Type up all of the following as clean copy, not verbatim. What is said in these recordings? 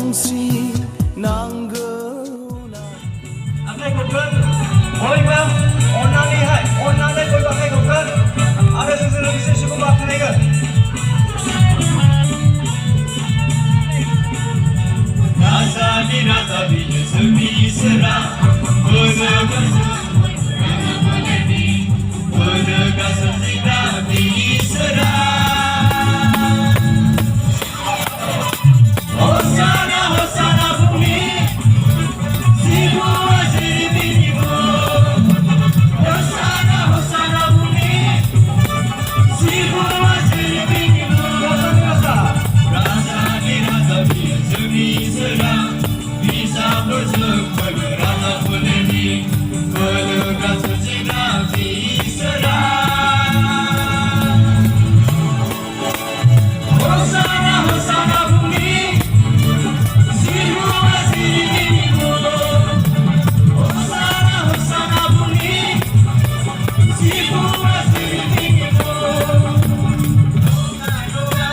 정시 난거나 anh đây cục cân ôi mà ôn năng đi hay ôn năng đây coi bác hay cục cân anh đây sự lực sự sự bác này cơ rasa di rasa biji semi serang berdekat berdekat sesida biji serang Hosana Hosana bumi sibu asiri binibu Hosana Hosana bumi sibu asiri binibu rasa di rasa biji semi serang bisa berjumpa rasa berdiri berdekat sesida biji serang Hosana Hosana bumi sibu asiri binibu Hosana Hosana bumi sibu asiri binibu doa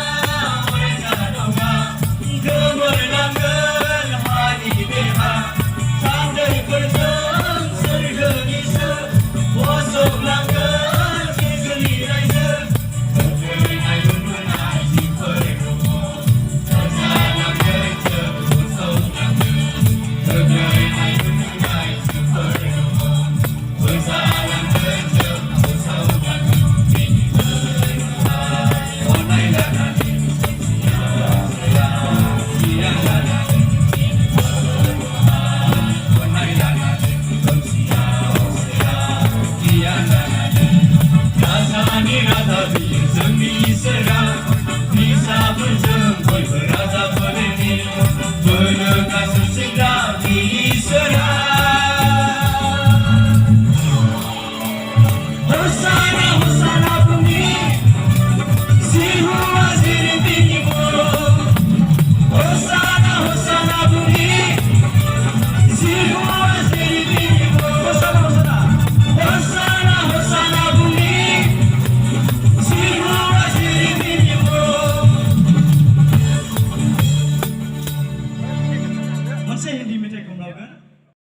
mereka doa gemerlangan hati beha sampai berjam sergisa bosok langgan segeli raisa terjadi ayun menai perkomo terjadi kerja bosok langgan terjadi ayun menai perkomo bersalah kerja bosok langgan ini online dan Rasa ni rasa biar semi serang bisa berjalan